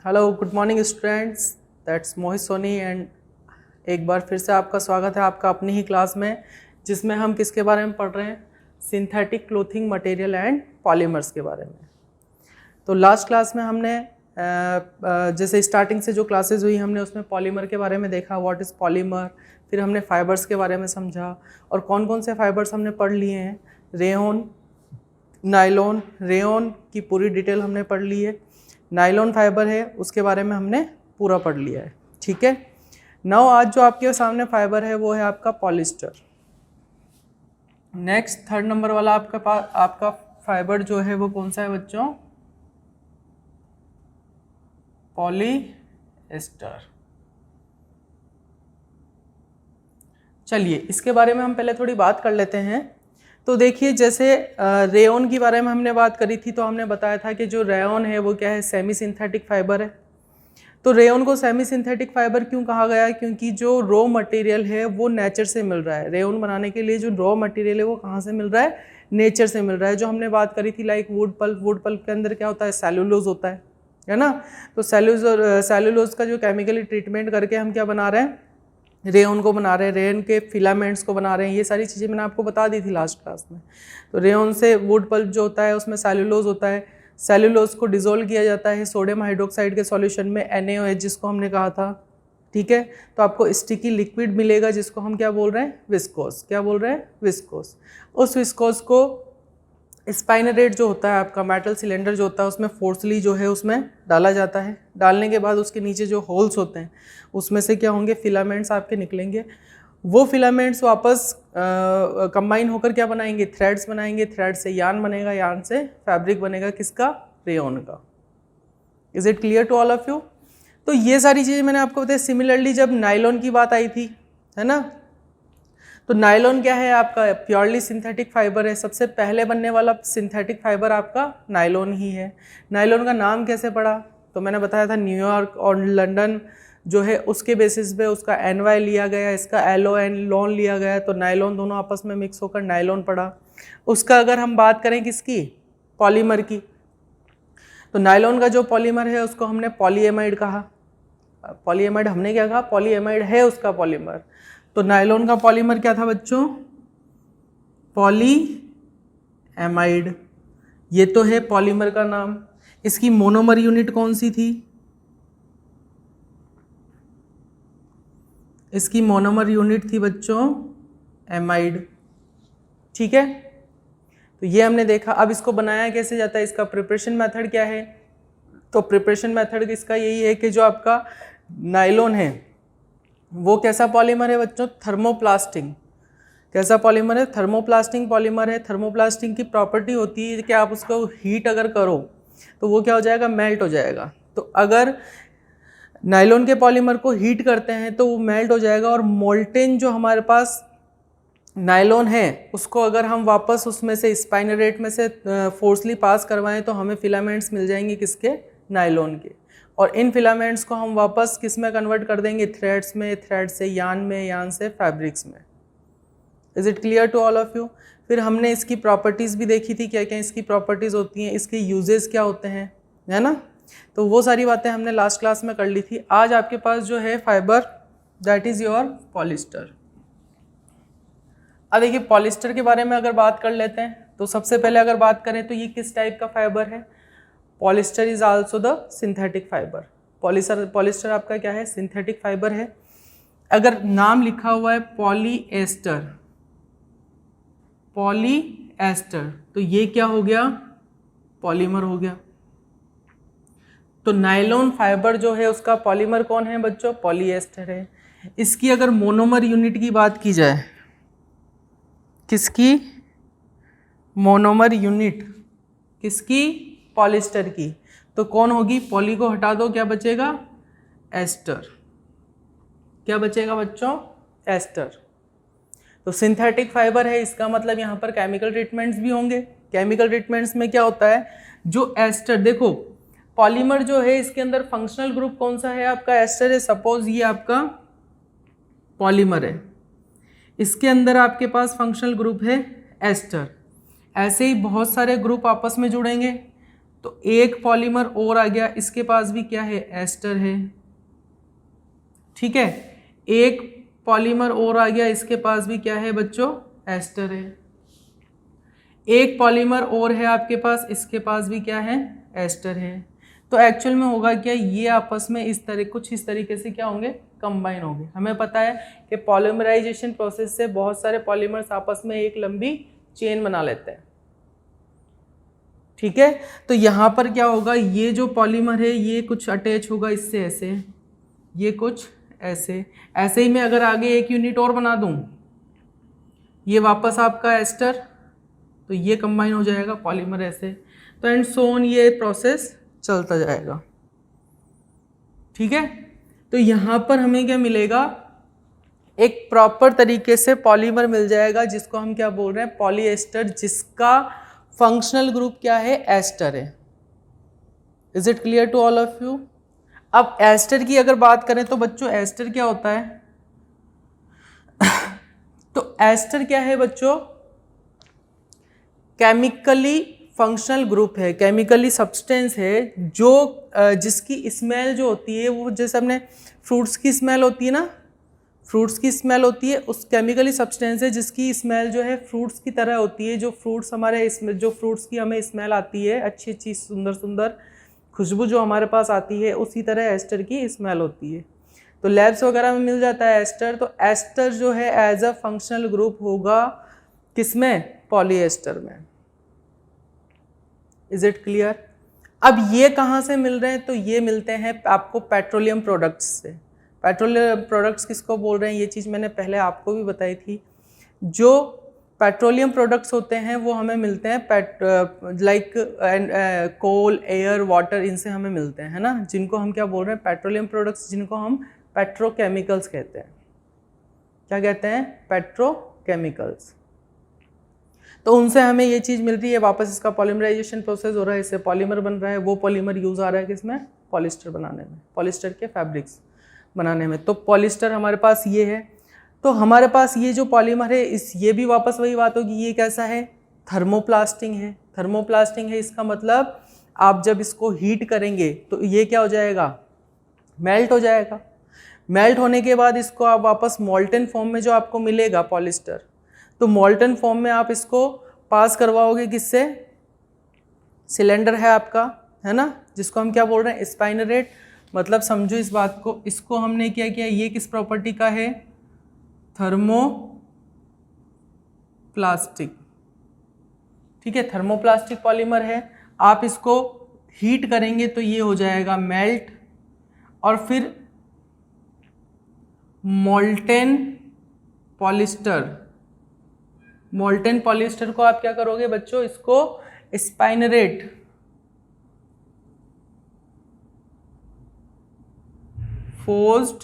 Hello good morning students, that's Mohit Soni एंड एक बार फिर से आपका स्वागत है आपका अपनी ही क्लास में, जिसमें हम किसके बारे में पढ़ रहे हैं? Synthetic clothing material and polymers के बारे में। तो लास्ट क्लास में हमने जैसे स्टार्टिंग से जो क्लासेस हुई हमने उसमें पॉलीमर के बारे में देखा, व्हाट इज़ पॉलीमर। फिर हमने फाइबर्स के बारे में समझा और कौन कौन से फाइबर्स हमने पढ़ लिए हैं। रेयन, नायलॉन, रेयन की पूरी डिटेल हमने पढ़ ली है। नायलॉन फाइबर है उसके बारे में हमने पूरा पढ़ लिया है, ठीक है। नाउ आज जो आपके सामने फाइबर है वो है आपका पॉलिस्टर। नेक्स्ट थर्ड नंबर वाला आपका फाइबर जो है वो कौन सा है बच्चों? पॉलीएस्टर। चलिए इसके बारे में हम पहले थोड़ी बात कर लेते हैं। तो देखिए जैसे रेयन के बारे में हमने बात करी थी, तो हमने बताया था कि जो रेयन है वो क्या है? सेमी सिंथेटिक फाइबर है। तो रेयन को सेमी सिंथेटिक फाइबर क्यों कहा गया है? क्योंकि जो रॉ मटेरियल है वो नेचर से मिल रहा है। रेयन बनाने के लिए जो रॉ मटेरियल है वो कहाँ से मिल रहा है? नेचर से मिल रहा है। जो हमने बात करी थी लाइक वुड पल्प के अंदर क्या होता है? सेलुलोज होता है ना। तो सेलुलोज का जो केमिकली ट्रीटमेंट करके हम क्या बना रहे हैं? रेयन को बना रहे हैं, रेयन के फिलामेंट्स को बना रहे हैं। ये सारी चीज़ें मैंने आपको बता दी थी लास्ट क्लास में। तो रेयन से वुड पल्प जो होता है उसमें सेलुलोज होता है। सेलुलोज को डिसोल्व किया जाता है सोडियम हाइड्रोक्साइड के सॉल्यूशन में, NaOH जिसको हमने कहा था, ठीक है। तो आपको स्टिकी लिक्विड मिलेगा जिसको हम क्या बोल रहे हैं? विस्कोस। क्या बोल रहे हैं? विस्कोस। उस विस्कोस को स्पाइनरेट जो होता है आपका मेटल सिलेंडर जो होता है उसमें फोर्सली जो है उसमें डाला जाता है। डालने के बाद उसके नीचे जो होल्स होते हैं उसमें से क्या होंगे? फिलामेंट्स आपके निकलेंगे। वो फिलामेंट्स वापस कंबाइन होकर क्या बनाएंगे? थ्रेड्स बनाएंगे। थ्रेड से यार्न बनेगा, यार्न से फैब्रिक बनेगा। किसका? रेयन का। Is it clear to all of you? तो ये सारी चीज़ें मैंने आपको बताया। सिमिलरली जब नायलॉन की बात आई थी, है ना, तो नायलॉन क्या है आपका? प्योरली सिंथेटिक फाइबर है। सबसे पहले बनने वाला सिंथेटिक फाइबर आपका नायलॉन ही है। नायलॉन का नाम कैसे पड़ा? तो मैंने बताया था न्यूयॉर्क और लंदन जो है उसके बेसिस पे उसका NY लिया गया, इसका LON लॉन लिया गया, तो नायलॉन दोनों आपस में मिक्स होकर नायलॉन पड़ा। उसका अगर हम बात करें किसकी? पॉलीमर की, तो नायलॉन का जो पॉलीमर है उसको हमने पॉलीएमाइड कहा। पॉलीएमाइड हमने क्या कहा? पॉलीएमाइड है उसका पॉलीमर। तो नायलॉन का पॉलीमर क्या था बच्चों? पॉलीएमाइड। ये तो है पॉलीमर का नाम। इसकी मोनोमर यूनिट कौन सी थी? इसकी मोनोमर यूनिट थी बच्चों एमाइड, ठीक है। तो ये हमने देखा। अब इसको बनाया कैसे जाता है? इसका प्रिपरेशन मेथड क्या है? तो प्रिपरेशन मेथड इसका यही है कि जो आपका नायलॉन है वो कैसा पॉलीमर है बच्चों? थर्मोप्लास्टिक। कैसा पॉलीमर है? थर्मोप्लास्टिक पॉलीमर है। थर्मोप्लास्टिक की प्रॉपर्टी होती है कि आप उसको हीट अगर करो तो वो क्या हो जाएगा? मेल्ट हो जाएगा। तो अगर नायलॉन के पॉलीमर को हीट करते हैं तो वो मेल्ट हो जाएगा, और मोल्टेन जो हमारे पास नायलॉन है उसको अगर हम वापस उसमें से स्पाइनरेट में से फोर्सली पास करवाएं तो हमें फिलामेंट्स मिल जाएंगे। किसके? नायलॉन के। और इन फिलामेंट्स को हम वापस किस में कन्वर्ट कर देंगे? थ्रेड्स में, थ्रेड से यार्न में, यार्न से फैब्रिक्स में। Is it clear to all of you? फिर हमने इसकी प्रॉपर्टीज़ भी देखी थी, क्या क्या इसकी प्रॉपर्टीज़ होती हैं, इसके यूजेस क्या होते हैं, है ना। तो वो सारी बातें हमने लास्ट क्लास में कर ली थी। आज आपके पास जो है fibre, that is your polyester. अब देखिए पॉलिस्टर के बारे में अगर बात कर लेते हैं तो सबसे पहले अगर बात करें तो ये किस टाइप का फाइबर है? Polyester is also the synthetic fibre. Polyester आपका क्या है? सिंथेटिक फाइबर है। अगर नाम लिखा हुआ है पॉलीएस्टर, पॉलीएस्टर, तो ये क्या हो गया? पॉलीमर हो गया। तो नायलॉन फाइबर जो है उसका पॉलीमर कौन है बच्चों? पॉलीएस्टर है। इसकी अगर मोनोमर यूनिट की बात की जाए, किसकी? मोनोमर यूनिट किसकी? पॉलिस्टर की। तो कौन होगी? पॉली को हटा दो, क्या बचेगा? एस्टर। क्या बचेगा बच्चों? एस्टर। तो सिंथेटिक फाइबर है, इसका मतलब यहाँ पर केमिकल ट्रीटमेंट्स भी होंगे। केमिकल ट्रीटमेंट्स में क्या होता है? जो एस्टर, देखो पॉलीमर जो है इसके अंदर फंक्शनल ग्रुप कौन सा है आपका? एस्टर है। सपोज ये आपका पॉलीमर है, इसके अंदर आपके पास फंक्शनल ग्रुप है एस्टर। ऐसे ही बहुत सारे ग्रुप आपस में जुड़ेंगे। तो एक पॉलीमर और आ गया, इसके पास भी क्या है, एस्टर है। ठीक है, एक पॉलीमर और आ गया, इसके पास भी क्या है बच्चों, एस्टर है। एक पॉलीमर और है आपके पास, इसके पास भी क्या है, एस्टर है। तो एक्चुअल में होगा क्या, ये आपस में कुछ इस तरीके से क्या होंगे, कंबाइन होंगे। हमें पता है कि पॉलीमराइजेशन प्रोसेस से बहुत सारे पॉलीमर्स आपस में एक लंबी चेन बना लेते हैं। ठीक है, तो यहाँ पर क्या होगा, ये जो पॉलीमर है ये कुछ अटैच होगा इससे ऐसे, ये कुछ ऐसे, ऐसे ही मैं अगर आगे एक यूनिट और बना दूं, ये वापस आपका एस्टर, तो ये कंबाइन हो जाएगा पॉलीमर ऐसे, तो एंड सो ऑन, ये प्रोसेस चलता जाएगा। ठीक है, तो यहाँ पर हमें क्या मिलेगा, एक प्रॉपर तरीके से पॉलीमर मिल जाएगा जिसको हम क्या बोल रहे हैं, पॉलीएस्टर, जिसका फंक्शनल ग्रुप क्या है, एस्टर है। Is it clear to all of you? अब एस्टर की अगर बात करें तो बच्चों एस्टर क्या होता है तो एस्टर क्या है बच्चों, केमिकली फंक्शनल ग्रुप है, केमिकली सब्सटेंस है जो जिसकी स्मेल जो होती है वो, जैसे हमने फ्रूट्स की स्मेल होती है ना, फ्रूट्स की स्मेल होती है, उस केमिकली सब्सटेंस है जिसकी स्मेल जो है फ्रूट्स की तरह होती है। जो फ्रूट्स हमारे इसमें, जो फ्रूट्स की हमें स्मेल आती है, अच्छी अच्छी सुंदर सुंदर खुशबू जो हमारे पास आती है, उसी तरह एस्टर की स्मेल होती है। तो लैब्स वगैरह में मिल जाता है एस्टर। तो एस्टर जो है एज अ फंक्शनल ग्रुप होगा किसमें, पॉलीएस्टर में। Is it clear? अब ये कहाँ से मिल रहे हैं, तो ये मिलते हैं आपको पेट्रोलियम प्रोडक्ट्स से। पेट्रोलियम प्रोडक्ट्स किसको बोल रहे हैं, ये चीज़ मैंने पहले आपको भी बताई थी। जो पेट्रोलियम प्रोडक्ट्स होते हैं वो हमें मिलते हैं लाइक कोल, एयर, वाटर, इनसे हमें मिलते हैं, है ना, जिनको हम क्या बोल रहे हैं, पेट्रोलियम प्रोडक्ट्स, जिनको हम पेट्रोकेमिकल्स कहते हैं। क्या कहते हैं, पेट्रोकेमिकल्स। तो उनसे हमें ये चीज़ मिल रही है, वापस इसका पॉलीमराइजेशन प्रोसेस हो रहा है, इससे पॉलीमर बन रहा है। वो पॉलीमर यूज़ आ रहा है किसमें, पॉलिस्टर बनाने में, पॉलिस्टर के फैब्रिक्स बनाने में। तो पॉलिस्टर हमारे पास ये है। तो हमारे पास ये जो पॉलीमर है, ये भी वापस वही बात होगी, ये कैसा है, थर्मोप्लास्टिक है। थर्मोप्लास्टिक है, इसका मतलब आप जब इसको हीट करेंगे तो ये क्या हो जाएगा, मेल्ट हो जाएगा। मेल्ट होने के बाद इसको आप वापस मोल्टन फॉर्म में जो आपको मिलेगा पॉलिस्टर, तो मोल्टन फॉर्म में आप इसको पास करवाओगे किससे, सिलेंडर है आपका, है ना, जिसको हम क्या बोल रहे हैं, स्पाइनरेट। मतलब समझो इस बात को, इसको हमने क्या किया, ये किस प्रॉपर्टी का है, थर्मोप्लास्टिक। ठीक है, थर्मोप्लास्टिक पॉलीमर है। आप इसको हीट करेंगे तो ये हो जाएगा मेल्ट, और फिर मोल्टेन पॉलिस्टर। मोल्टेन पॉलिस्टर को आप क्या करोगे बच्चों, इसको स्पाइनरेट, फोर्स्ड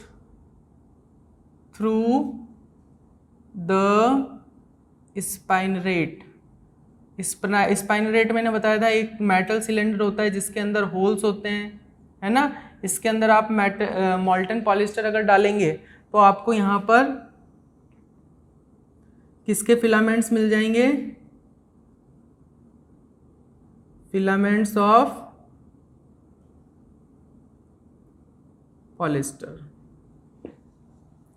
थ्रू द स्पाइनरेट। स्पाइनरेट मैंने बताया था, एक मेटल सिलेंडर होता है जिसके अंदर होल्स होते हैं, है ना। इसके अंदर आप मोल्टन पॉलिस्टर अगर डालेंगे तो आपको यहाँ पर किसके फिलामेंट्स मिल जाएंगे, फिलामेंट्स ऑफ पॉलिस्टर।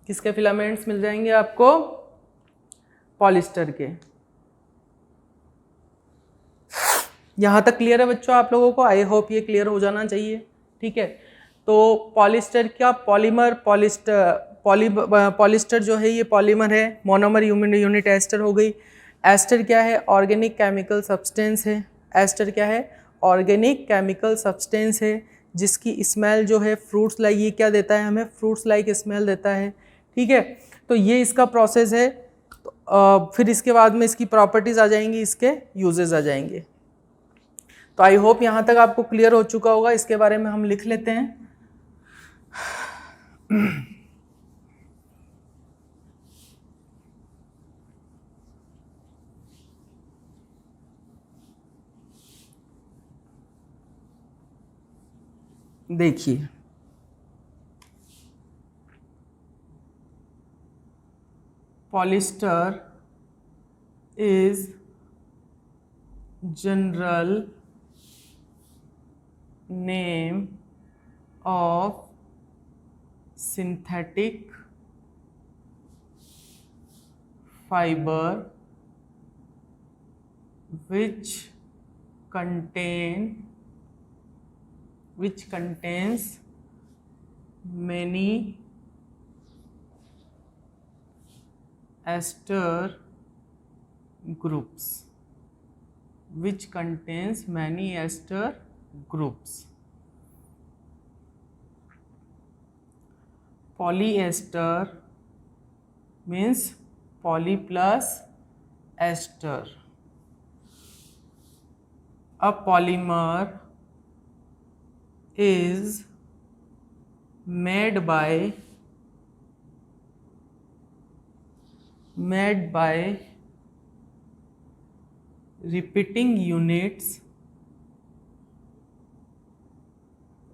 किसके फिलामेंट्स मिल जाएंगे आपको, पॉलिस्टर के। यहाँ तक क्लियर है बच्चों आप लोगों को? आई होप ये क्लियर हो जाना चाहिए। ठीक है, तो पॉलिस्टर क्या, पॉलीमर, पॉलिस्टर जो है ये पॉलीमर है, मोनोमर यूनिट एस्टर हो गई। एस्टर क्या है, ऑर्गेनिक केमिकल सब्सटेंस है। एस्टर क्या है, ऑर्गेनिक केमिकल सब्सटेंस है, जिसकी स्मेल जो है फ्रूट्स लाइक, ये क्या देता है हमें, फ्रूट्स लाइक स्मेल देता है। ठीक है, तो ये इसका प्रोसेस है। तो फिर इसके बाद में इसकी प्रॉपर्टीज आ जाएंगी, इसके यूजेस आ जाएंगे। तो आई होप यहाँ तक आपको क्लियर हो चुका होगा। इसके बारे में हम लिख लेते हैं। देखिए, polyester is general name of synthetic fiber which contains many ester groups, which contains many ester groups. Polyester means poly plus ester. A polymer is made by repeating units,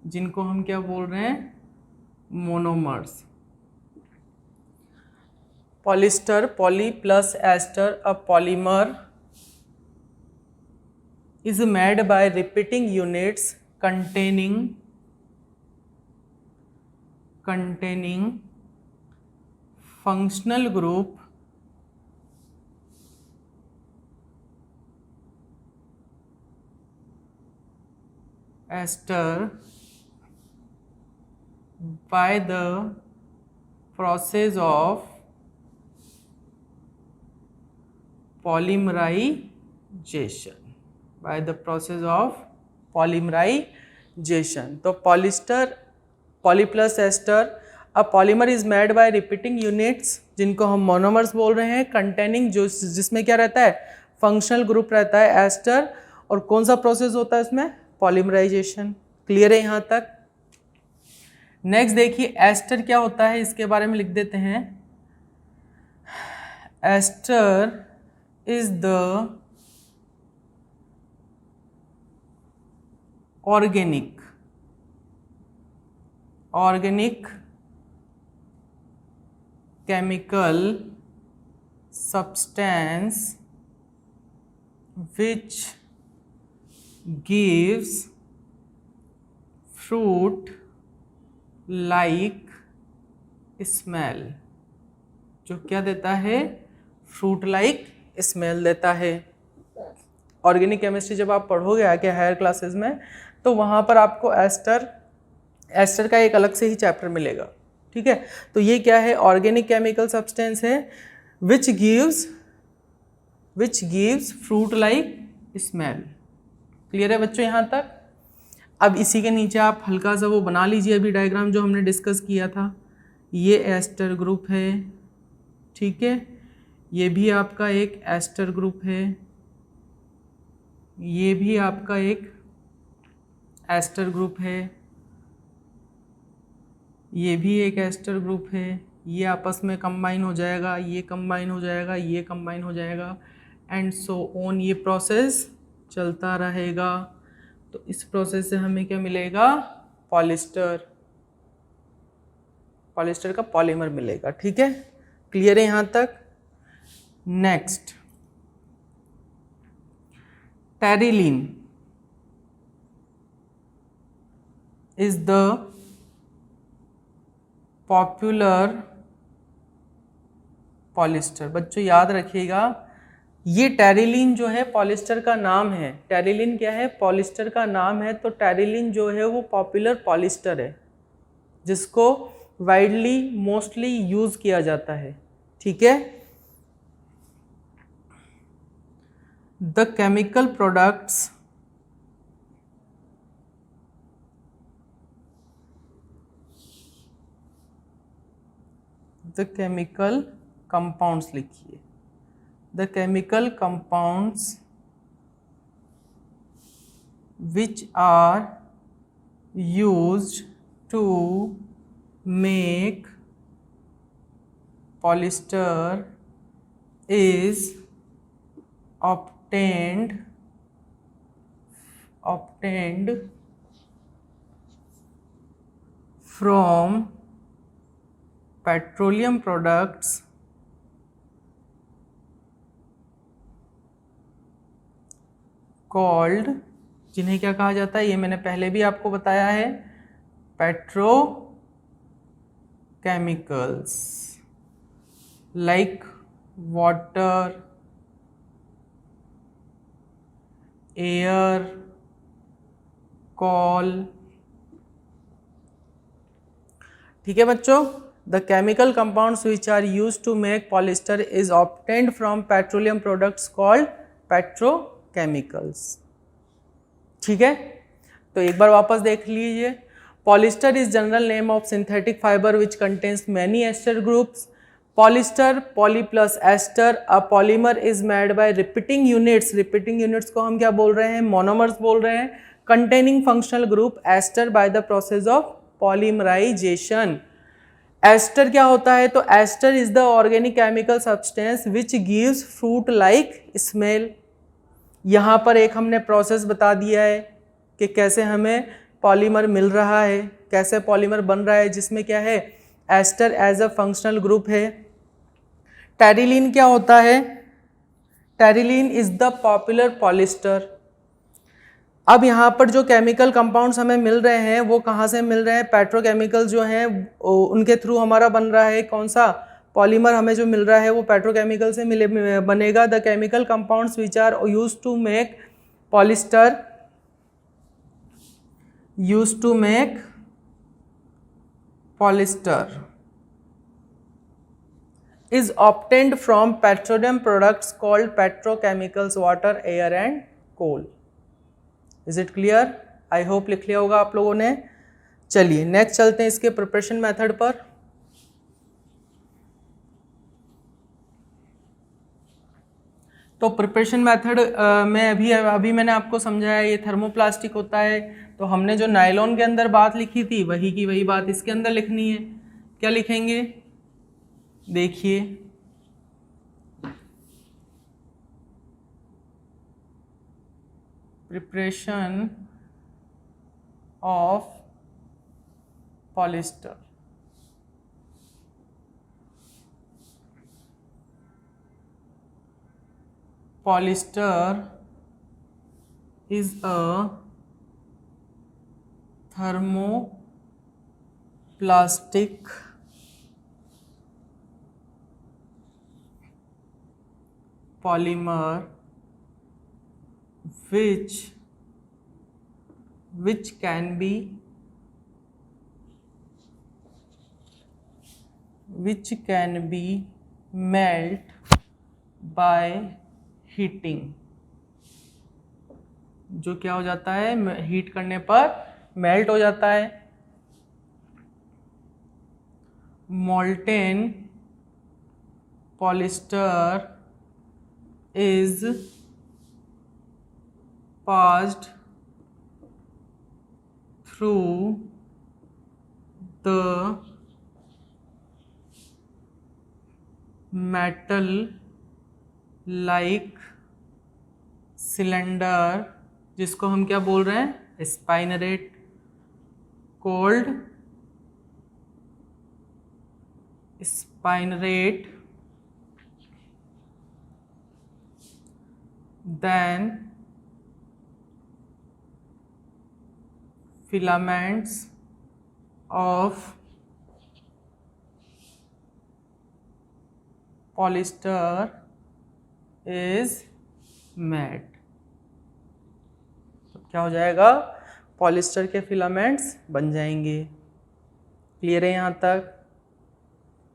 जिनको हम क्या बोल रहे हैं, monomers. Polyester, poly plus ester, a polymer is made by repeating units containing functional group ester by the process of polymerization. By the process of polymerization. तो polyester, poly plus ester, a polymer is made by repeating units, जिनको हम monomers बोल रहे हैं, containing, जो जिसमें क्या रहता है, फंक्शनल ग्रुप रहता है एस्टर, और कौन सा प्रोसेस होता है इसमें, पॉलीमराइजेशन. क्लियर है यहाँ तक? नेक्स्ट देखिए एस्टर क्या होता है, इसके बारे में लिख देते हैं. Ester is the organic chemical substance which gives fruit like smell. जो क्या देता है, फ्रूट लाइक स्मेल देता है. ऑर्गेनिक केमिस्ट्री जब आप पढ़ोगे आके हायर क्लासेस में, तो वहाँ पर आपको एस्टर का एक अलग से ही चैप्टर मिलेगा. ठीक है, तो ये क्या है, ऑर्गेनिक केमिकल सब्सटेंस है विच gives fruit like smell. Clear है बच्चों यहाँ तक? अब इसी के नीचे आप हल्का सा वो बना लीजिए, अभी डायग्राम जो हमने डिस्कस किया था. ये एस्टर ग्रुप है, ठीक है, ये भी आपका एक एस्टर ग्रुप है, ये भी आपका एक एस्टर ग्रुप है, ये भी एक एस्टर ग्रुप है. ये आपस में कंबाइन हो जाएगा, ये कंबाइन हो जाएगा, ये कंबाइन हो जाएगा, एंड सो ऑन. ये प्रोसेस चलता रहेगा. तो इस प्रोसेस से हमें क्या मिलेगा, पॉलिस्टर का पॉलीमर मिलेगा. ठीक है, क्लियर है यहाँ तक? Next, terylene is the popular polyester. बच्चों याद रखिएगा, ये टेरिलीन जो है पॉलिस्टर का नाम है. टेरिलीन क्या है, पॉलिस्टर का नाम है. तो टेरिलीन जो है वो पॉपुलर पॉलिस्टर है, जिसको वाइडली मोस्टली यूज किया जाता है. ठीक है, the chemical products the chemical compounds लिखिए. The chemical compounds which are used to make polyester is obtained from petroleum products called, जिन्हें क्या कहा जाता है, ये मैंने पहले भी आपको बताया है, petrochemicals like water, air, coal. ठीक है बच्चों, the chemical compounds which are use to make polyester is obtained from petroleum products called petrochemicals. ठीक है, तो एक बार वापस देख लीजिए। Polyester is general name of synthetic fibre which contains many ester groups. Polyester, poly plus ester, a polymer is made by repeating units. Repeating units को हम क्या बोल रहे हैं, मोनोमर्स बोल रहे हैं। Containing functional group ester by the process of polymerisation. Ester क्या होता है, तो ester is the organic chemical substance which gives fruit like smell. यहाँ पर एक हमने प्रोसेस बता दिया है कि कैसे हमें पॉलीमर मिल रहा है, कैसे पॉलीमर बन रहा है, जिसमें क्या है, ester as a functional group है। टेरिलीन क्या होता है, terylene is the popular polyester. अब यहाँ पर जो केमिकल कंपाउंड्स हमें मिल रहे हैं वो कहाँ से मिल रहे हैं, पेट्रोकेमिकल जो हैं उनके थ्रू हमारा बन रहा है। कौन सा पॉलीमर हमें जो मिल रहा है वो पेट्रोकेमिकल से बनेगा। The chemical compounds which are used to make polyester, used to make polyester is obtained from petroleum products called petrochemicals, water, air and coal. Is it clear? I hope लिख लिया होगा आप लोगों ने। चलिए नेक्स्ट चलते हैं इसके प्रिपरेशन मेथड पर। तो प्रिपरेशन मेथड में अभी मैंने आपको समझाया, ये थर्मोप्लास्टिक होता है। तो हमने जो नायलॉन के अंदर बात लिखी थी वही की वही बात इसके अंदर लिखनी है। क्या लिखेंगे, देखिए, preparation of polyester. Polyester is a thermoplastic polymer which can be melt by heating। जो क्या हो जाता है, हीट करने पर मेल्ट हो जाता है। molten polyester is passed through the metal like cylinder, जिसको हम क्या बोल रहे हैं, spinneret, cold spinneret, then filaments of polyester is made। तो क्या हो जाएगा, पॉलिस्टर के फिलामेंट्स बन जाएंगे। क्लियर है यहाँ तक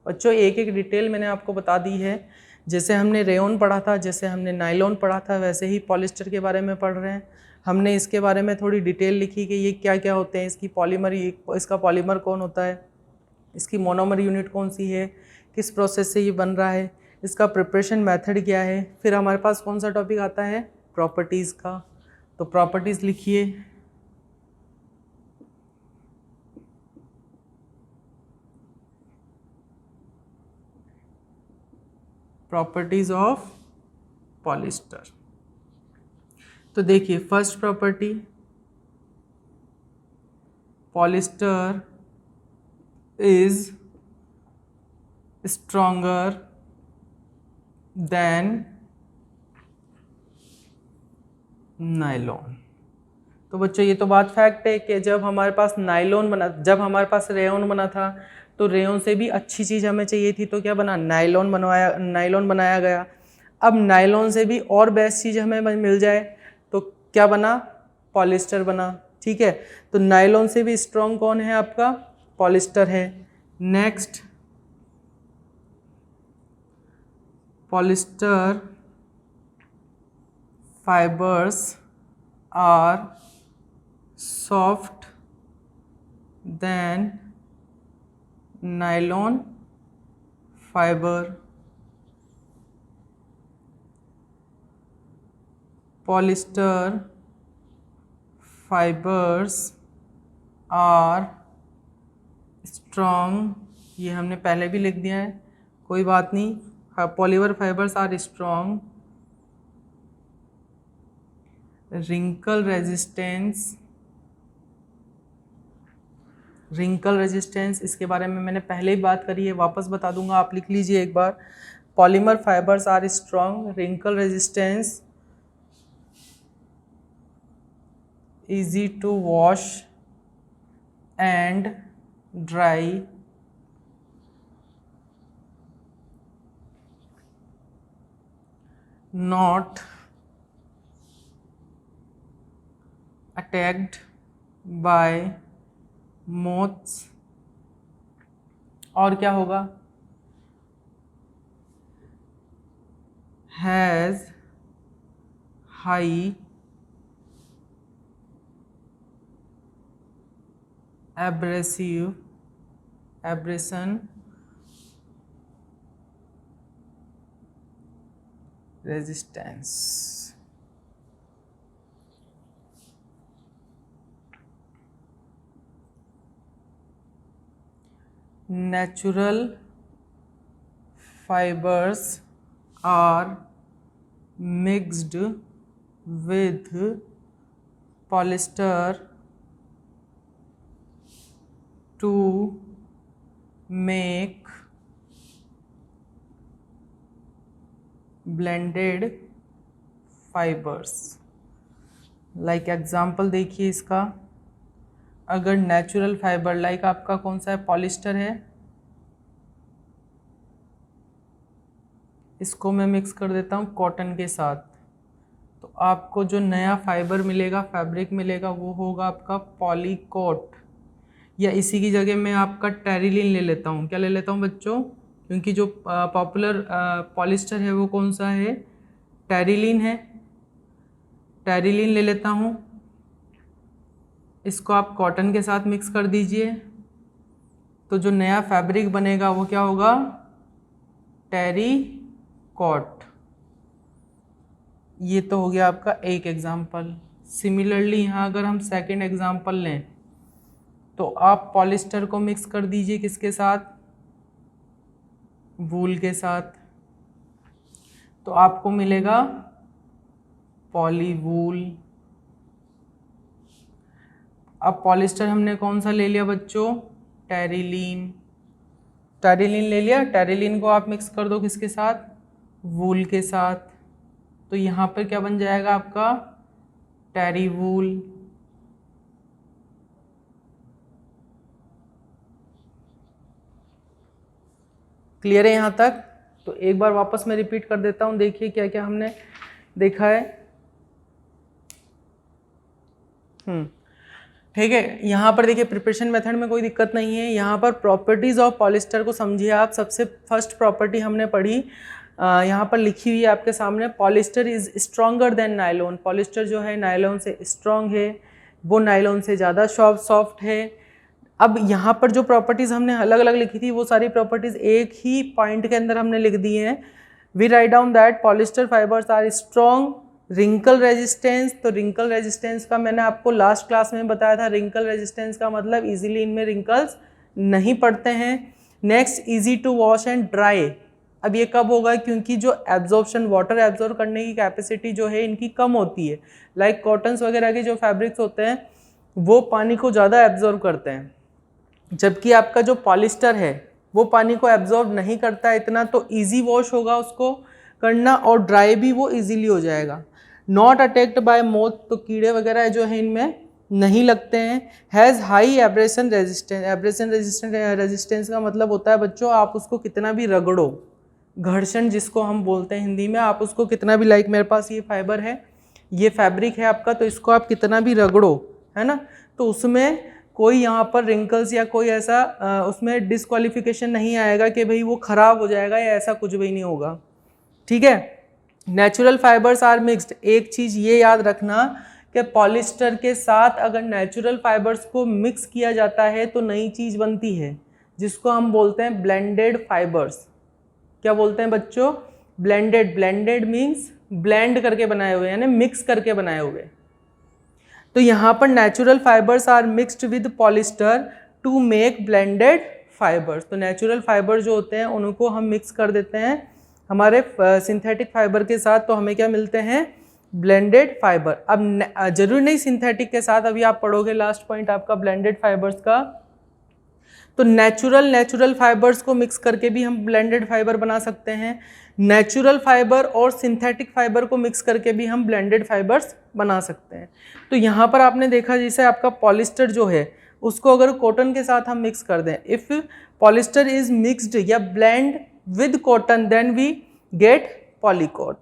बच्चों? एक एक डिटेल मैंने आपको बता दी है। जैसे हमने रेयन पढ़ा था, जैसे हमने नायलॉन पढ़ा था, वैसे ही पॉलिस्टर के बारे में पढ़ रहे हैं। हमने इसके बारे में थोड़ी डिटेल लिखी कि ये क्या क्या होते हैं, इसकी पॉलीमर, इसका पॉलीमर कौन होता है, इसकी मोनोमर यूनिट कौन सी है, किस प्रोसेस से ये बन रहा है, इसका प्रिपरेशन मेथड क्या है। फिर हमारे पास कौन सा टॉपिक आता है, प्रॉपर्टीज़ का। तो प्रॉपर्टीज़ लिखिए, प्रॉपर्टीज ऑफ पॉलिस्टर। तो देखिए first property, polyester is stronger than nylon. तो बच्चों ये तो बात फैक्ट है कि जब हमारे पास रेयॉन बना था तो रेयॉन से भी अच्छी चीज़ हमें चाहिए थी, तो क्या बना, नायलॉन बनाया गया। अब नायलॉन से भी और बेस्ट चीज़ हमें मिल जाए तो क्या बना, पॉलिस्टर बना। ठीक है, तो नायलॉन से भी स्ट्रॉन्ग कौन है आपका, पॉलिस्टर है। Next, polyester fibers are soft than nylon fiber. Polyester fibers are strong, ये हमने पहले भी लिख दिया है, कोई बात नहीं। Polymer fibres are strong, wrinkle resistance, इसके बारे में मैंने पहले ही बात करी है, वापस बता दूंगा, आप लिख लीजिए एक बार। Polymer fibres are strong, wrinkle resistance, easy to wash and dry, not attacked by moths, और क्या होगा, has high abrasion resistance। Natural fibers are mixed with polyester to make blended fibers। Like example देखिए इसका, अगर natural fibre like आपका कौन सा है, पॉलिस्टर है, इसको मैं मिक्स कर देता हूँ कॉटन के साथ, तो आपको जो नया फाइबर मिलेगा, फैब्रिक मिलेगा, वो होगा आपका पॉलीकोट, या इसी की जगह मैं आपका टेरिलीन ले लेता हूँ। क्या ले लेता हूँ बच्चों, क्योंकि जो पॉपुलर पॉलिस्टर है वो कौन सा है, टेरिलीन है, टेरिलीन ले लेता हूँ। इसको आप कॉटन के साथ मिक्स कर दीजिए, तो जो नया फैब्रिक बनेगा वो क्या होगा, टेरिकॉट। ये तो हो गया आपका एक एग्जाम्पल। सिमिलरली यहाँ अगर हम सेकंड एग्जाम्पल लें, तो आप पॉलिस्टर को मिक्स कर दीजिए किसके साथ, वूल के साथ, तो आपको मिलेगा पॉलीवूल। अब पॉलिस्टर हमने कौन सा ले लिया बच्चों, टेरिलीन, टेरिलीन ले लिया, टेरिलीन को आप मिक्स कर दो किसके साथ, वूल के साथ, तो यहाँ पर क्या बन जाएगा आपका, टेरीवूल। क्लियर है यहाँ तक? तो एक बार वापस मैं रिपीट कर देता हूँ, देखिए क्या क्या हमने देखा है। ठीक है, यहाँ पर देखिए प्रिपरेशन मेथड में कोई दिक्कत नहीं है। यहाँ पर प्रॉपर्टीज़ ऑफ पॉलिस्टर को समझिए आप। सबसे फर्स्ट प्रॉपर्टी हमने पढ़ी, यहाँ पर लिखी हुई है आपके सामने, polyester is stronger than nylon. Polyester जो है नायलॉन से स्ट्रॉन्ग है, वो नायलॉन से ज़्यादा सॉफ्ट है। अब यहाँ पर जो प्रॉपर्टीज़ हमने अलग अलग लिखी थी, वो सारी प्रॉपर्टीज़ एक ही पॉइंट के अंदर हमने लिख दी हैं। We write down that polyester fibres are strong, wrinkle resistance. तो रिंकल रेजिस्टेंस का मैंने आपको लास्ट क्लास में बताया था, रिंकल रेजिस्टेंस का मतलब इजीली इनमें रिंकल्स नहीं पड़ते हैं। Next, easy to wash and dry. अब ये कब होगा, क्योंकि जो एब्जॉर्प्शन, वाटर एब्जॉर्ब करने की कैपेसिटी जो है इनकी कम होती है। लाइक कॉटन्स वगैरह के जो फैब्रिक्स होते हैं वो पानी को ज़्यादा एब्जॉर्ब करते हैं, जबकि आपका जो पॉलिस्टर है वो पानी को एब्जॉर्ब नहीं करता है इतना, तो इजी वॉश होगा उसको करना, और ड्राई भी वो इजीली हो जाएगा। नॉट अटैक्ड बाय मोथ, तो कीड़े वगैरह जो है इनमें नहीं लगते हैं। Has high abrasion resistance, abrasion resistance का मतलब होता है बच्चों आप उसको कितना भी रगड़ो, घर्षण जिसको हम बोलते हैं हिंदी में, आप उसको कितना भी, लाइक मेरे पास ये फाइबर है, ये फैब्रिक है आपका, तो इसको आप कितना भी रगड़ो, है ना, तो उसमें कोई यहाँ पर रिंकल्स या कोई ऐसा उसमें डिस्क्वालिफिकेशन नहीं आएगा कि भाई वो खराब हो जाएगा या ऐसा कुछ भी नहीं होगा। ठीक है। नेचुरल फाइबर्स आर मिक्स्ड, एक चीज ये याद रखना कि पॉलिस्टर के साथ अगर नेचुरल फाइबर्स को मिक्स किया जाता है तो नई चीज बनती है जिसको हम बोलते हैं ब्लेंडेड फाइबर्स। क्या बोलते हैं बच्चों? ब्लेंडेड। ब्लेंडेड मीन्स ब्लेंड करके बनाए हुए, यानी मिक्स करके बनाए हुए। तो यहाँ पर natural fibres are mixed with polyester to make blended fibres. तो नेचुरल फाइबर जो होते हैं उनको हम मिक्स कर देते हैं हमारे सिंथेटिक फाइबर के साथ, तो हमें क्या मिलते हैं? Blended fibre. अब जरूरी नहीं सिंथेटिक के साथ, अभी आप पढ़ोगे लास्ट पॉइंट आपका ब्लेंडेड फाइबर्स का, तो नेचुरल फाइबर्स को मिक्स करके भी हम ब्लेंडेड फाइबर बना सकते हैं। नेचुरल फाइबर और सिंथेटिक फाइबर को मिक्स करके भी हम ब्लेंडेड फाइबर्स बना सकते हैं। तो यहाँ पर आपने देखा जैसे आपका पॉलिस्टर जो है उसको अगर कॉटन के साथ हम मिक्स कर दें, इफ पॉलिस्टर इज मिक्सड या blend with cotton then we get polycot.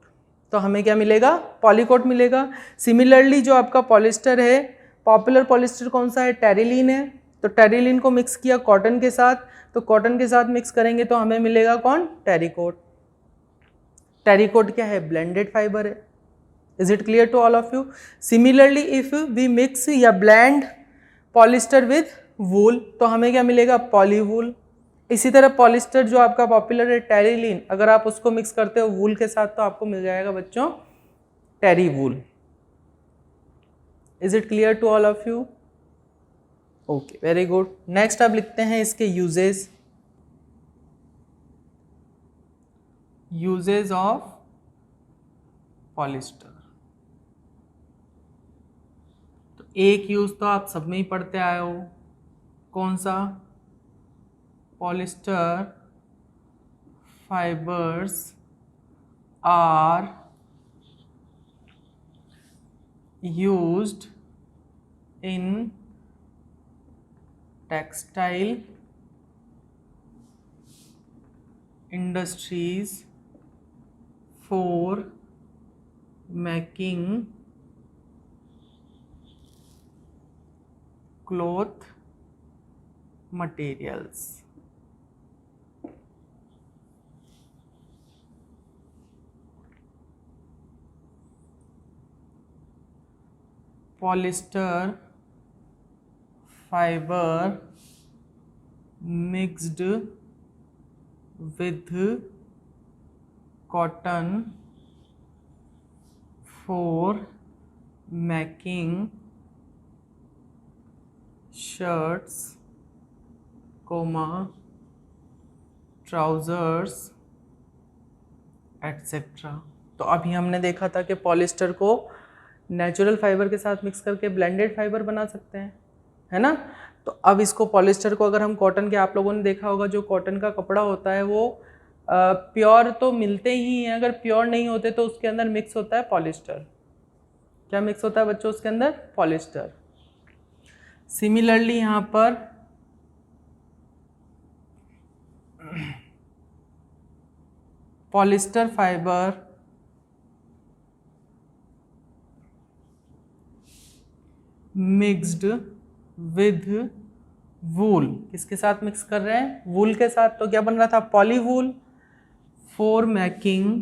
तो हमें क्या मिलेगा? पॉलीकोट मिलेगा। सिमिलरली जो आपका पॉलिस्टर है, पॉपुलर पॉलिस्टर कौन सा है? टेरिलीन है। तो टेरिलीन को मिक्स किया कॉटन के साथ, तो कॉटन के साथ मिक्स करेंगे तो हमें मिलेगा कौन? टेरिकोट। टेरिकोट क्या है? ब्लेंडेड फाइबर है। Is it clear to all of you? Similarly if we mix या ब्लेंड पॉलिस्टर विद वूल तो हमें क्या मिलेगा? पॉलीवूल। इसी तरह पॉलिस्टर जो आपका पॉपुलर है टेरिलीन, अगर आप उसको मिक्स करते हो वूल के साथ तो आपको मिल जाएगा बच्चों terrywool. Is it clear to all of you? Okay, very good. Next आप लिखते हैं इसके यूजेस। Uses of polyester. तो एक यूज तो आप सब में ही पढ़ते आए हो, कौन सा? Polyester fibres are used in textile industries for making cloth materials. Polyester fiber mixed with cotton for making shirts, trousers, etc. तो अभी हमने देखा था कि पॉलिस्टर को नेचुरल फाइबर के साथ मिक्स करके ब्लेंडेड फाइबर बना सकते हैं, है ना। तो अब इसको पॉलिस्टर को अगर हम कॉटन के, आप लोगों ने देखा होगा जो कॉटन का कपड़ा होता है वो प्योर तो मिलते ही हैं, अगर प्योर नहीं होते तो उसके अंदर मिक्स होता है पॉलिस्टर। क्या मिक्स होता है बच्चों उसके अंदर? पॉलिस्टर। सिमिलरली यहाँ पर पॉलिस्टर फाइबर मिक्स्ड विद वूल, किसके साथ मिक्स कर रहे हैं? वूल के साथ। तो क्या बन रहा था? Polywool. For making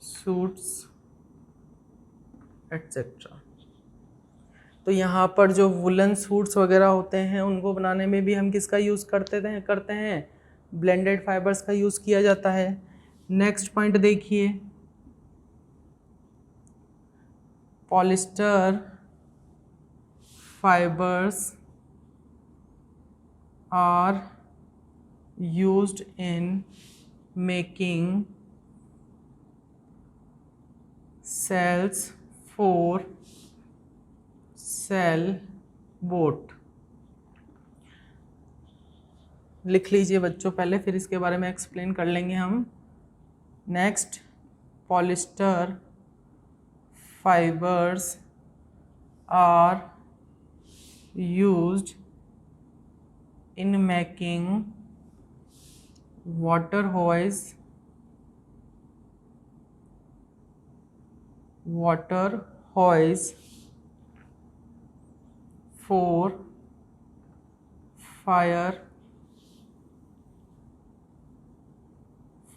suits etcetera. तो यहाँ पर जो वुलन सूट्स वगैरह होते हैं उनको बनाने में भी हम किसका यूज़ करते हैं? ब्लेंडेड फाइबर्स का यूज़ किया जाता है। नेक्स्ट पॉइंट देखिए, polyester fibres are used in making sails for sail boat. लिख लीजिए बच्चों पहले, फिर इसके बारे में एक्सप्लेन कर लेंगे हम। Next, polyester fibres are used in making water hoses for fire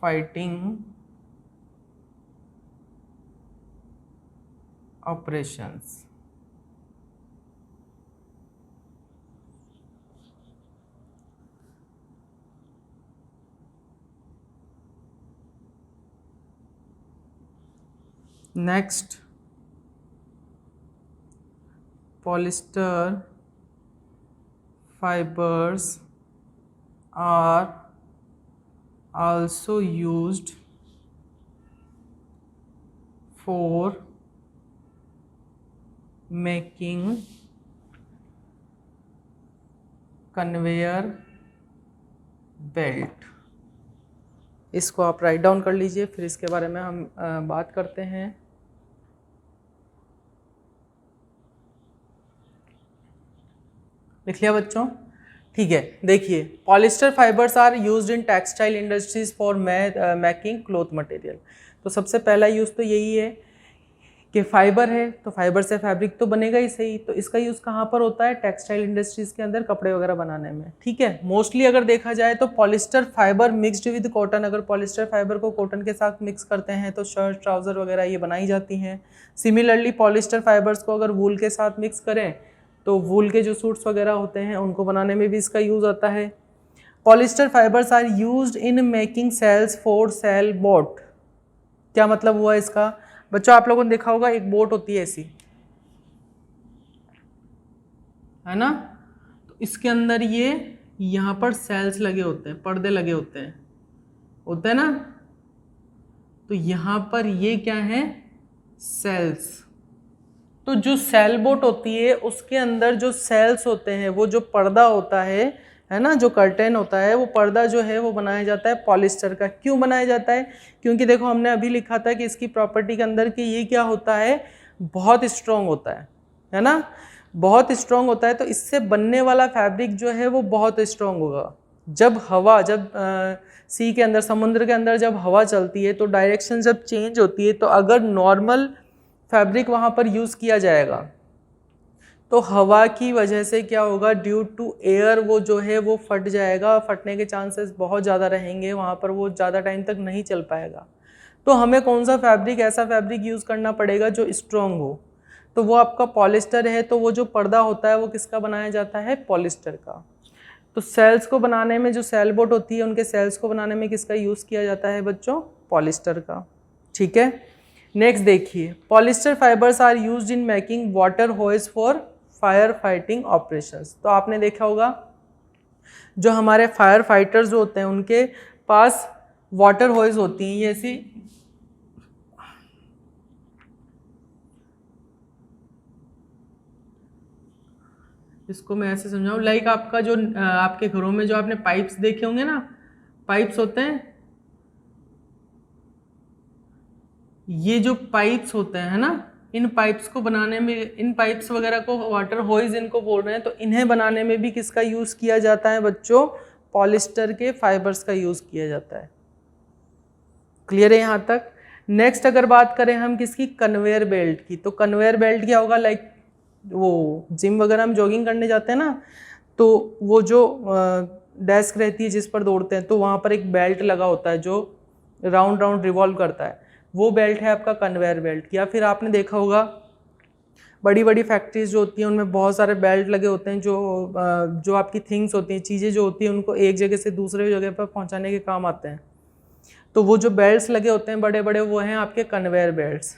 fighting operations। Next, polyester fibers are also used for making conveyor belt। इसको आप राइट डाउन कर लीजिए, फिर इसके बारे में हम बात करते हैं। लिख लिया बच्चों? ठीक है, देखिए polyester fibres are used in textile industries for making cloth material. तो सबसे पहला यूज़ तो यही है कि फाइबर है तो फाइबर से फैब्रिक तो बनेगा ही सही, तो इसका यूज़ कहाँ पर होता है? टेक्सटाइल इंडस्ट्रीज़ के अंदर कपड़े वगैरह बनाने में। ठीक है, मोस्टली अगर देखा जाए तो polyester fibre mixed with cotton, अगर पॉलिस्टर फाइबर को कॉटन के साथ मिक्स करते हैं तो शर्ट ट्राउज़र वगैरह ये बनाई जाती हैं। सिमिलरली पॉलिस्टर फाइबर्स को अगर वूल के साथ मिक्स करें तो वूल के जो सूट्स वगैरह होते हैं उनको बनाने में भी इसका यूज़ आता है। Polyester fibres are used in making sails for sail boat. क्या मतलब हुआ इसका? बच्चों आप लोगों ने देखा होगा एक बोट होती है ऐसी, है ना, तो इसके अंदर ये यहाँ पर सेल्स लगे होते हैं, पर्दे लगे होते हैं ना, तो यहाँ पर ये क्या है? सेल्स। तो जो सेल बोट होती है उसके अंदर जो सेल्स होते हैं, वो जो पर्दा होता है ना, जो कर्टेन होता है, वो पर्दा जो है वो बनाया जाता है पॉलिस्टर का। क्यों बनाया जाता है? क्योंकि देखो हमने अभी लिखा था कि इसकी प्रॉपर्टी के अंदर कि ये क्या होता है? बहुत स्ट्रॉन्ग होता है ना, बहुत स्ट्रॉन्ग होता है। तो इससे बनने वाला फैब्रिक जो है वो बहुत स्ट्रॉन्ग होगा। जब सी के अंदर, समुद्र के अंदर जब हवा चलती है तो डायरेक्शन जब चेंज होती है, तो अगर नॉर्मल फैब्रिक वहाँ पर यूज़ किया जाएगा तो हवा की वजह से क्या होगा? ड्यू टू एयर वो जो है वो फट जाएगा, फटने के चांसेस बहुत ज़्यादा रहेंगे, वहाँ पर वो ज़्यादा टाइम तक नहीं चल पाएगा। तो हमें कौन सा फैब्रिक, ऐसा फैब्रिक यूज़ करना पड़ेगा जो स्ट्रॉन्ग हो, तो वो आपका पॉलिस्टर है। तो वो जो पर्दा होता है वो किसका बनाया जाता है? पॉलिस्टर का। तो सेल्स को बनाने में, जो सेल बोट होती है उनके सेल्स को बनाने में किसका यूज़ किया जाता है बच्चों? पॉलिस्टर का। ठीक है, नेक्स्ट देखिए, polyester fibres are used in making water hoses for fire fighting operations. तो आपने देखा होगा जो हमारे फायर फाइटर्स जो होते हैं उनके पास वाटर होइज होती हैं, ये ऐसी, इसको मैं ऐसे समझाऊं, लाइक आपका जो आपके घरों में जो आपने पाइप्स देखे होंगे ना, पाइप्स होते हैं, ये जो पाइप्स होते हैं ना, इन पाइप्स को बनाने में, इन पाइप्स वगैरह को वाटर होइज इनको बोल रहे हैं, तो इन्हें बनाने में भी किसका यूज़ किया जाता है बच्चों? पॉलिस्टर के फाइबर्स का यूज़ किया जाता है। क्लियर है यहाँ तक? नेक्स्ट अगर बात करें हम किसकी? कन्वेयर बेल्ट की। तो कन्वेयर बेल्ट क्या होगा? लाइक वो जिम वगैरह हम जॉगिंग करने जाते हैं ना, तो वो जो डेस्क रहती है जिस पर दौड़ते हैं, तो वहाँ पर एक बेल्ट लगा होता है जो राउंड राउंड रिवॉल्व करता है, वो बेल्ट है आपका कन्वेयर बेल्ट। या फिर आपने देखा होगा बड़ी बड़ी फैक्ट्रीज जो होती हैं उनमें बहुत सारे बेल्ट लगे होते हैं जो आपकी थिंग्स होती हैं, चीज़ें जो होती हैं उनको एक जगह से दूसरे जगह पर पहुंचाने के काम आते हैं। तो वो जो बेल्ट्स लगे होते हैं बड़े बड़े, वो हैं आपके कन्वेयर बेल्ट्स।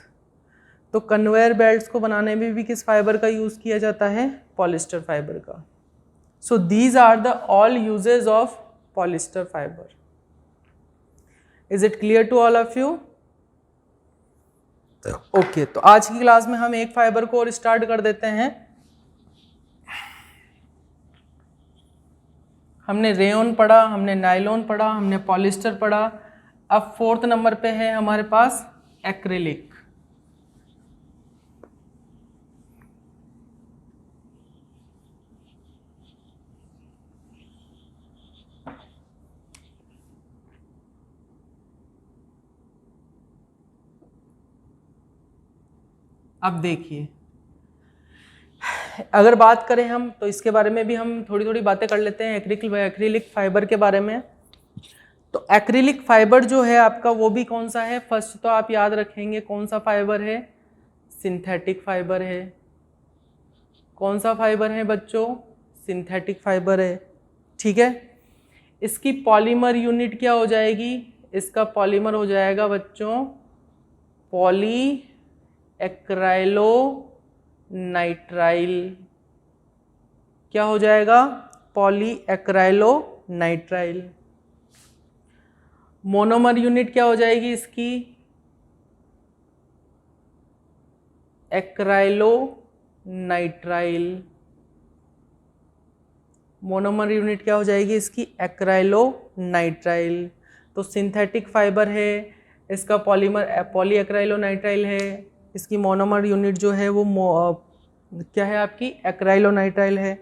तो कन्वेयर बेल्ट्स को बनाने में भी किस फाइबर का यूज़ किया जाता है? पॉलिस्टर फाइबर का। So these are the all uses of polyester fibre. Is it clear to all of you? Okay, तो आज की क्लास में हम एक फाइबर को और स्टार्ट कर देते हैं। हमने रेयन पढ़ा, हमने नायलॉन पढ़ा, हमने पॉलिस्टर पढ़ा। अब 4th नंबर पे है हमारे पास एक्रिलिक। अब देखिए, अगर बात करें हम तो इसके बारे में भी हम थोड़ी थोड़ी बातें कर लेते हैं एक्रिलिक फाइबर के बारे में। तो एक्रिलिक फाइबर जो है आपका वो भी कौन सा है, फर्स्ट तो आप याद रखेंगे कौन सा फाइबर है, सिंथेटिक फाइबर है। कौन सा फाइबर है बच्चों, सिंथेटिक फाइबर है, ठीक है। इसकी पॉलीमर यूनिट क्या हो जाएगी, इसका पॉलीमर हो जाएगा बच्चों पॉली एक्राइलो नाइट्राइल। क्या हो जाएगा, poly acrylo nitrile. Monomer unit क्या हो जाएगी इसकी, एक्राइलो नाइट्राइल। मोनोमर यूनिट क्या हो जाएगी इसकी, एक्राइलो नाइट्राइल। तो सिंथेटिक फाइबर है, इसका पॉलीमर पॉली एक्राइलो नाइट्राइल है, इसकी मोनोमर यूनिट जो है वो क्या है आपकी, एक्राइलो नाइट्राइल है।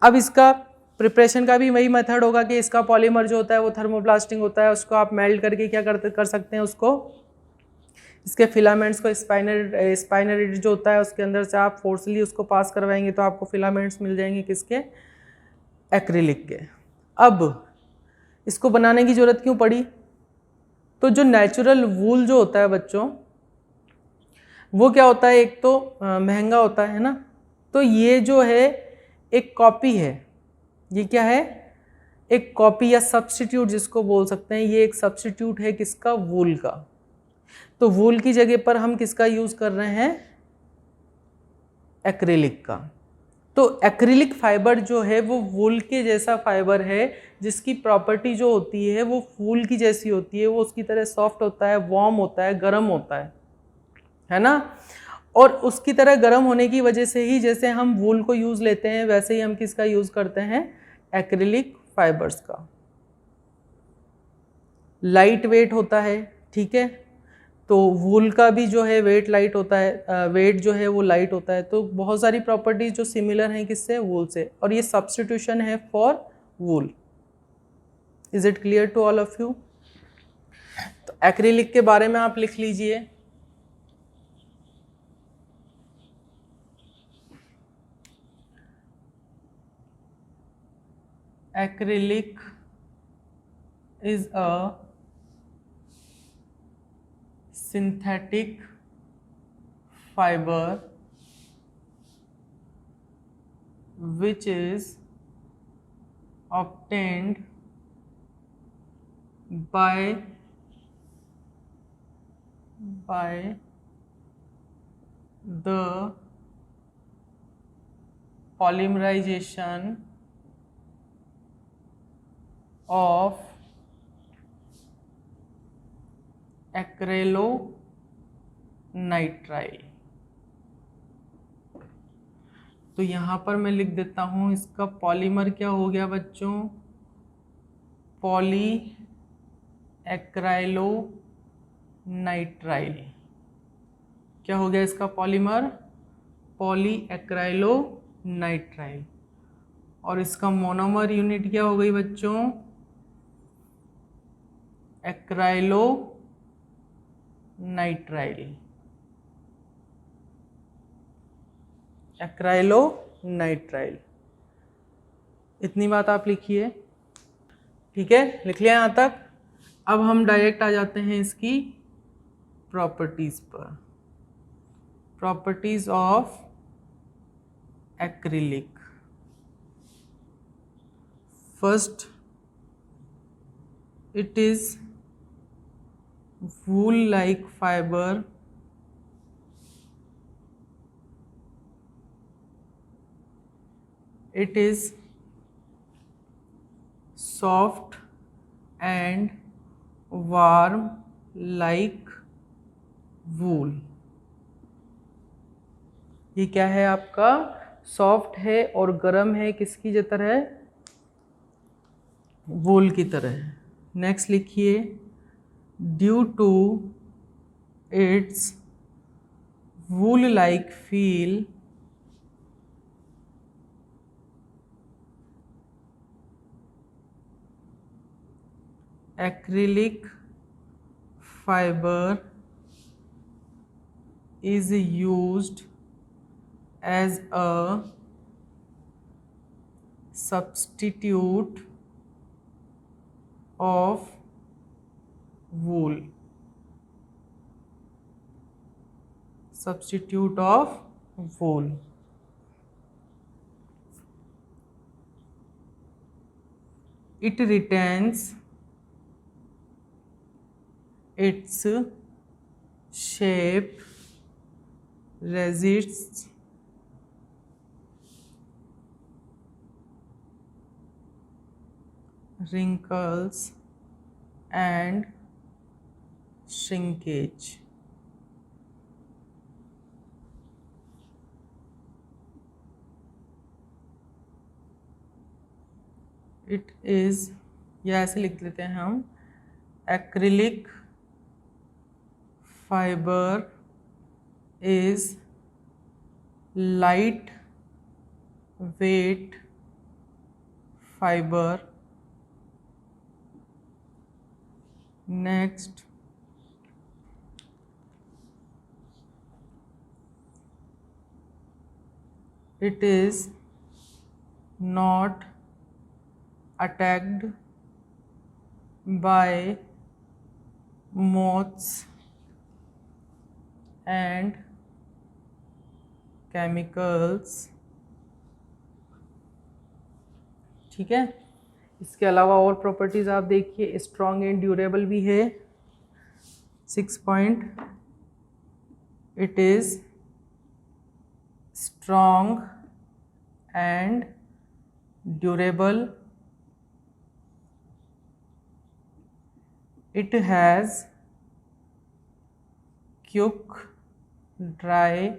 अब इसका प्रिपरेशन का भी वही मेथड होगा कि इसका पॉलीमर जो होता है वो थर्मोप्लास्टिक होता है, उसको आप मेल्ट करके क्या कर सकते हैं, उसको इसके फिलामेंट्स को स्पाइनर जो होता है उसके अंदर से आप फोर्सली उसको पास करवाएंगे तो आपको फिलामेंट्स मिल जाएंगे किसके, एक्रिलिक के। अब इसको बनाने की ज़रूरत क्यों पड़ी, तो जो नेचुरल वूल जो होता है बच्चों वो क्या होता है, एक तो महंगा होता है ना, तो ये जो है एक कॉपी है, ये क्या है, एक कॉपी या सब्स्टिट्यूट जिसको बोल सकते हैं, ये एक सब्स्टिट्यूट है किसका, वूल का। तो वूल की जगह पर हम किसका यूज़ कर रहे हैं, एक्रिलिक का। तो एक्रिलिक फाइबर जो है वो वूल के जैसा फाइबर है, जिसकी प्रॉपर्टी जो होती है वो वूल की जैसी होती है, वो उसकी तरह सॉफ्ट होता है, वार्म होता है, गर्म होता है ना। और उसकी तरह गर्म होने की वजह से ही जैसे हम वूल को यूज़ लेते हैं वैसे ही हम किसका यूज़ करते हैं, एक्रिलिक फाइबर्स का। लाइट वेट होता है, ठीक है, तो वूल का भी जो है वेट लाइट होता है, वेट जो है वो लाइट होता है। तो बहुत सारी प्रॉपर्टीज जो सिमिलर हैं किससे, वूल से, और ये सब्स्टिट्यूशन है for wool. Is it clear to all of you. तो एक्रिलिक के बारे में आप लिख लीजिए, acrylic is a synthetic fiber which is obtained by the polymerization of एक्रेलोनाइट्राइल। तो यहाँ पर मैं लिख देता हूँ इसका पॉलीमर क्या हो गया बच्चों, पॉली एक्राइलोनाइट्राइल। क्या हो गया इसका पॉलीमर, पॉली एक्राइलोनाइट्राइल। और इसका मोनोमर यूनिट क्या हो गई बच्चों, एक्राइलो नाइट्राइल। एक्राइलो नाइट्राइल, इतनी बात आप लिखिए, ठीक है, लिख लिया यहाँ तक। अब हम डायरेक्ट आ जाते हैं इसकी प्रॉपर्टीज पर। Properties of acrylic. First, it is wool like fiber, it is soft and warm like wool। ये क्या है आपका, सॉफ्ट है और गर्म है किसकी तरह, वूल की तरह है। नेक्स्ट लिखिए, due to its wool like feel acrylic fiber is used as a substitute of wool. Substitute of wool. It retains its shape, resists wrinkles and shrinkage. It is, या ऐसे लिख लेते हैं हम, acrylic fiber is light weight fiber. Next, it is not attacked by moths and chemicals. ठीक है, इसके अलावा और प्रॉपर्टीज़ आप देखिए, स्ट्रॉन्ग एंड ड्यूरेबल भी है। 6 point, it is strong and durable, it has quick dry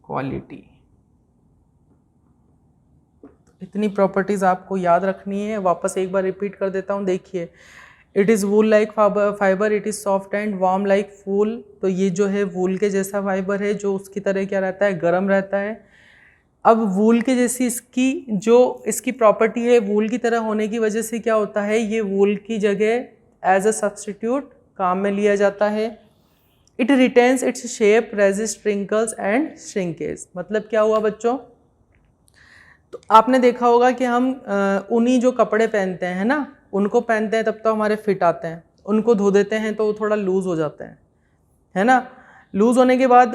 quality. इतनी प्रॉपर्टीज़ आपको याद रखनी है। वापस एक बार रिपीट कर देता हूँ, देखिए, it is wool like fibre, it is soft and warm like wool. तो ये जो है वूल के जैसा फाइबर है, जो उसकी तरह क्या रहता है, गर्म रहता है। अब वूल के जैसी इसकी प्रॉपर्टी है, वूल की तरह होने की वजह से क्या होता है, ये वूल की जगह एज अ सब्स्टिट्यूट काम में लिया जाता है। It retains its shape, resist wrinkles and shrinkage. मतलब क्या हुआ बच्चों, तो आपने देखा होगा कि हम ऊनी जो कपड़े पहनते हैं ना, उनको पहनते हैं तब तो हमारे फिट आते हैं, उनको धो देते हैं तो वो थोड़ा लूज़ हो जाते हैं, है ना। लूज़ होने के बाद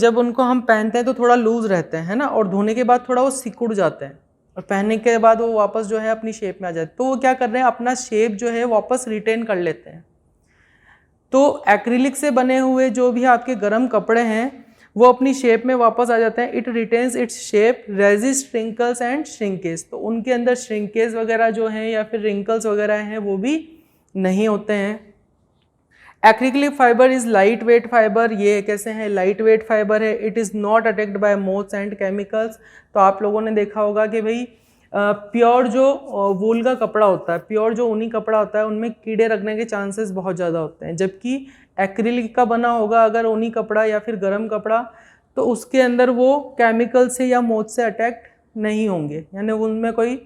जब उनको हम पहनते हैं तो थोड़ा लूज़ रहते हैं, है ना, और धोने के बाद थोड़ा वो सिकुड़ जाते हैं, और पहनने के बाद वो वापस जो है अपनी शेप में आ जाते हैं। तो वो क्या कर रहे हैं, अपना शेप जो है वापस रिटेन कर लेते हैं। तो एक्रिलिक से बने हुए जो भी आपके गर्म कपड़े हैं वो अपनी शेप में वापस आ जाते हैं। It retains its shape, resist wrinkles and shrinkage. तो उनके अंदर श्रिंकेज वगैरह जो हैं या फिर रिंकल्स वगैरह हैं वो भी नहीं होते हैं। Acrylic fibre is light weight fibre, ये कैसे है, लाइट वेट फाइबर है। It is not attacked by moths and chemicals. तो आप लोगों ने देखा होगा कि भाई प्योर जो वूल का कपड़ा होता है, प्योर जो ऊनी कपड़ा होता है, उनमें कीड़े लगने के चांसेस बहुत ज़्यादा होते हैं। जबकि एक्रिलिक का बना होगा अगर ऊनी कपड़ा या फिर गर्म कपड़ा, तो उसके अंदर वो केमिकल से या मोथ से अटैक नहीं होंगे, यानी उनमें कोई,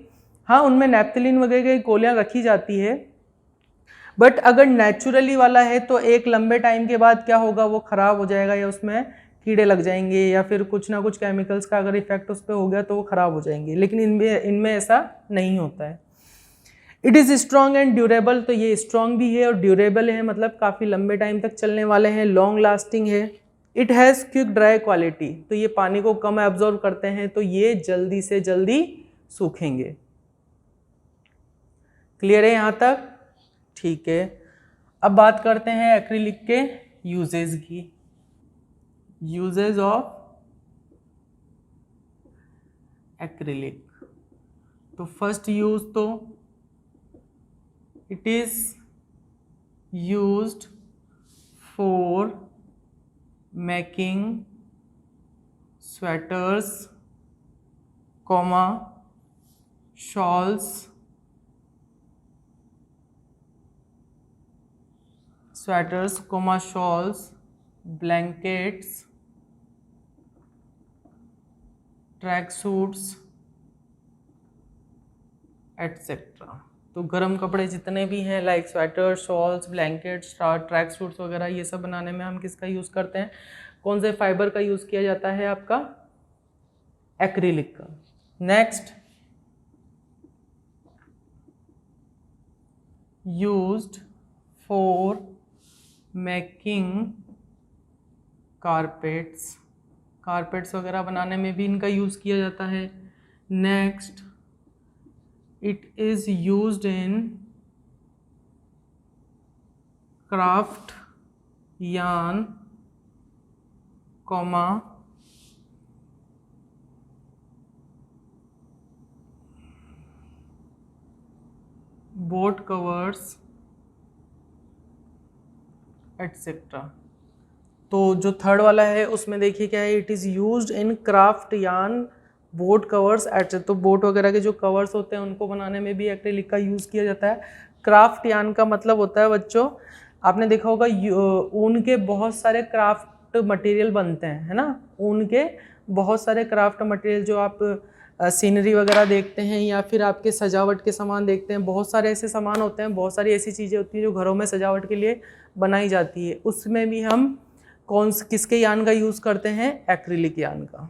हाँ उनमें नैप्थलीन वगैरह की गोलियाँ रखी जाती है, बट अगर नेचुरली वाला है तो एक लंबे टाइम के बाद क्या होगा, वो ख़राब हो जाएगा या उसमें कीड़े लग जाएंगे या फिर कुछ ना कुछ केमिकल्स का अगर इफेक्ट उस पर हो गया तो वो ख़राब हो जाएंगे। लेकिन इनमें ऐसा नहीं होता है। It is strong and durable, तो ये स्ट्रॉन्ग भी है और ड्यूरेबल है, मतलब काफ़ी लंबे टाइम तक चलने वाले हैं, लॉन्ग लास्टिंग है। It has quick dry quality, तो ये पानी को कम एब्जॉर्ब करते हैं, तो ये जल्दी से जल्दी सूखेंगे। क्लियर है यहाँ तक? ठीक है, अब बात करते हैं एक्रिलिक के यूजेज की। यूजेज ऑफ एक्रिलिक, तो फर्स्ट यूज तो it is used for making sweaters, shawls, sweaters, comma shawls, blankets, track suits etcetera. तो गर्म कपड़े जितने भी हैं like sweater, shawls, blankets, track suits वगैरह, ये सब बनाने में हम किसका यूज़ करते हैं, कौन से फाइबर का यूज़ किया जाता है, आपका एक्रिलिक का। Next, used for making carpets, carpets वगैरह बनाने में भी इनका यूज़ किया जाता है। Next, it is used in craft yarn, comma boat covers etcetera. तो जो थर्ड वाला है उसमें देखिए क्या है, it is used in craft yarn, boat covers etcetera. तो बोट वगैरह के जो कवर्स होते हैं उनको बनाने में भी एक्रिलिक का यूज़ किया जाता है। क्राफ्ट यार्न का मतलब होता है बच्चों, आपने देखा होगा ऊन के बहुत सारे क्राफ्ट मटेरियल बनते हैं, है ना। ऊन के बहुत सारे क्राफ्ट मटेरियल जो आप सीनरी वगैरह देखते हैं या फिर आपके सजावट के सामान देखते हैं, बहुत सारे ऐसे सामान होते हैं, बहुत सारी ऐसी चीज़ें होती हैं जो घरों में सजावट के लिए बनाई जाती है। उसमें भी हम किसके यान का यूज़ करते हैं, एक्रिलिक यान का।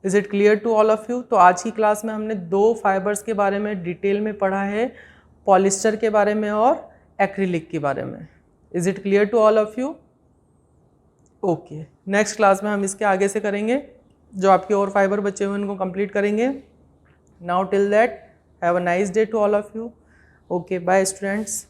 Is it clear to all of you. तो आज की क्लास में हमने दो फाइबर्स के बारे में डिटेल में पढ़ा है, पॉलिस्टर के बारे में और एक्रिलिक के बारे में। Is it clear to all of you. Okay, next class में हम इसके आगे से करेंगे, जो आपके और फाइबर बचे हुए उनको कंप्लीट करेंगे। Now till that have a nice day to all of you. Okay, bye students.